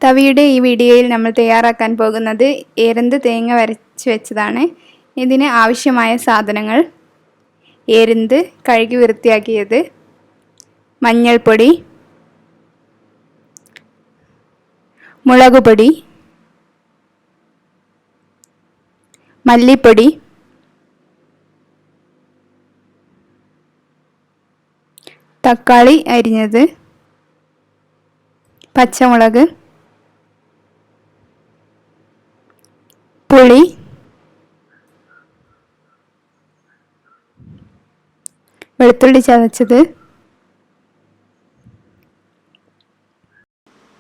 തവിയുടെ ഈ വീഡിയോയിൽ നമ്മൾ തയ്യാറാക്കാൻ പോകുന്നത് എരുന്ത് തേങ്ങ അരച്ച് വെച്ചതാണ്. ഇതിന് ആവശ്യമായ സാധനങ്ങൾ: എരുന്ത് കഴുകി വൃത്തിയാക്കിയത്, മഞ്ഞൾപ്പൊടി, മുളകുപൊടി, മല്ലിപ്പൊടി, തക്കാളി അരിഞ്ഞത്, പച്ചമുളക്, പുളി, വെളുത്തുള്ളി ചതച്ചത്,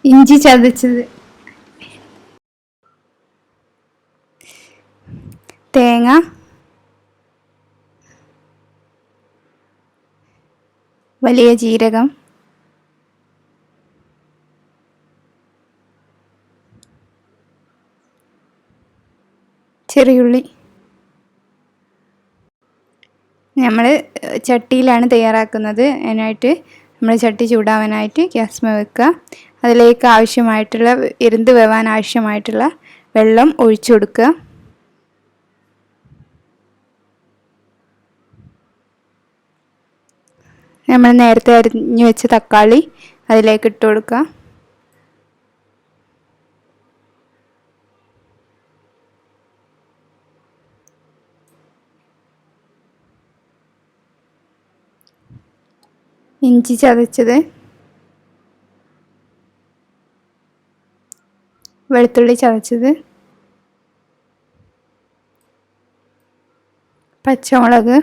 ഇഞ്ചി ചതച്ചത്, തേങ്ങ, വലിയ ജീരകം, ചെറിയുള്ളി. നമ്മൾ ചട്ടിയിലാണ് തയ്യാറാക്കുന്നത്. അതിനായിട്ട് നമ്മൾ ചട്ടി ചൂടാവാനായിട്ട് ഗ്യാസ്മേ വെക്കുക. അതിലേക്ക് ആവശ്യമായിട്ടുള്ള എരുന്ത് വേവാൻ ആവശ്യമായിട്ടുള്ള വെള്ളം ഒഴിച്ചു കൊടുക്കുക. നമ്മൾ നേരത്തെ അരിഞ്ഞു വെച്ച തക്കാളി അതിലേക്ക് ഇട്ട് കൊടുക്കുക. ഇഞ്ചി ചതച്ചത്, വെളുത്തുള്ളി ചതച്ചത്, പച്ചമുളക്,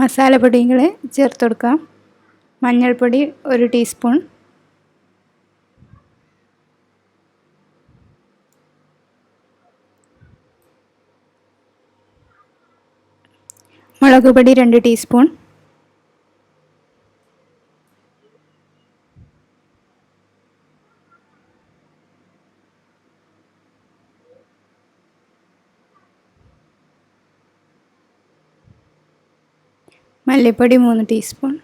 മസാലപ്പൊടികൾ ചേർത്ത് കൊടുക്കാം. മഞ്ഞൾപ്പൊടി 1 ടീസ്പൂൺ, മുളകുപൊടി 2 ടീസ്പൂൺ, മല്ലിപ്പൊടി 3 ടീസ്പൂൺ,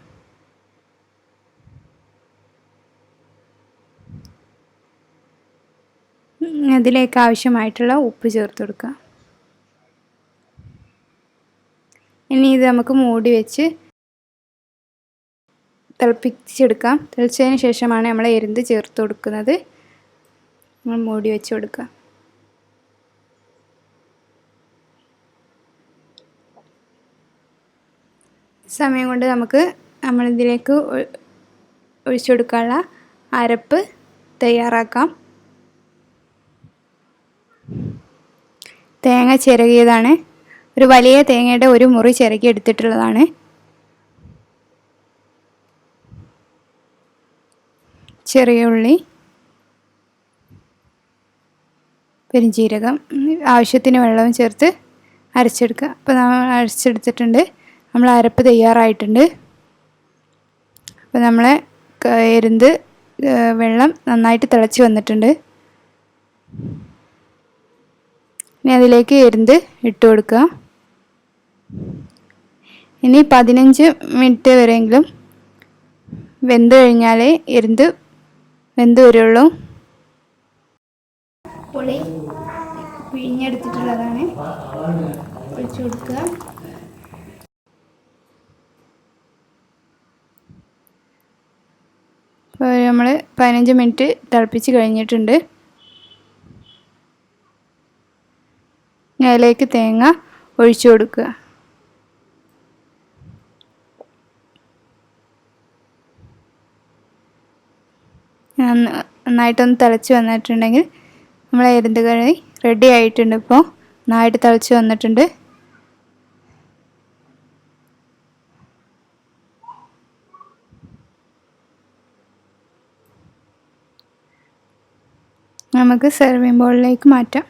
അതിലേക്ക് ആവശ്യമായിട്ടുള്ള ഉപ്പ് ചേർത്ത് കൊടുക്കുക. ഇനി ഇത് നമുക്ക് മൂടി വെച്ച് തിളപ്പിച്ചെടുക്കാം. തിളച്ചതിന് ശേഷമാണ് നമ്മൾ എരുന്ത് ചേർത്ത് കൊടുക്കുന്നത്. നമ്മൾ മൂടി വെച്ച് കൊടുക്കുക. സമയം കൊണ്ട് നമുക്ക് നമ്മളിതിലേക്ക് ഒഴിച്ചു കൊടുക്കാനുള്ള അരപ്പ് തയ്യാറാക്കാം. തേങ്ങ ചിരകിയതാണ്. ഒരു വലിയ തേങ്ങയുടെ 1 മുറി ചിരകി എടുത്തിട്ടുള്ളതാണ്. ചെറിയ ഉള്ളി, പെരുംജീരകം, ആവശ്യത്തിന് വെള്ളവും ചേർത്ത് അരച്ചെടുക്കുക. അപ്പോൾ നമ്മൾ അരച്ചെടുത്തിട്ടുണ്ട്. നമ്മൾ അരപ്പ് തയ്യാറായിട്ടുണ്ട്. അപ്പോൾ നമ്മളെ എരുന്ത് വെള്ളം നന്നായിട്ട് തിളച്ച് വന്നിട്ടുണ്ട്. ഇനി അതിലേക്ക് എരുന്ത് ഇട്ട് കൊടുക്കുക. ഇനി 15 മിനിറ്റ് വരെയെങ്കിലും വെന്ത് കഴിഞ്ഞാലേ എരുന്ത് വെന്ത് വരുള്ളൂ. പുളി പിഴിഞ്ഞെടുത്തിട്ടുള്ളതാണ്, ഒഴിച്ചു കൊടുക്കുക. അപ്പോൾ നമ്മൾ 15 മിനിറ്റ് തിളപ്പിച്ച് കഴിഞ്ഞിട്ടുണ്ട്. അതിലേക്ക് തേങ്ങ ഒഴിച്ചു കൊടുക്കുക. നന്നായിട്ടൊന്ന് തിളച്ച് വന്നിട്ടുണ്ടെങ്കിൽ നമ്മളെ എരുന്ത് കറി റെഡി ആയിട്ടുണ്ട്. ഇപ്പോൾ നന്നായിട്ട് തിളച്ച് വന്നിട്ടുണ്ട്. നമുക്ക് സെർവിങ് ബൗളിലേക്ക് മാറ്റാം.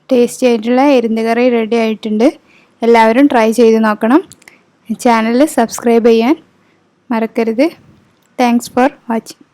ടേസ്റ്റി ആയിട്ടുള്ള എരുന്ത് കറി റെഡി ആയിട്ടുണ്ട്. എല്ലാവരും ട്രൈ ചെയ്ത് നോക്കണം. ചാനൽ സബ്സ്ക്രൈബ് ചെയ്യാൻ മറക്കരുത്. Thanks for watching.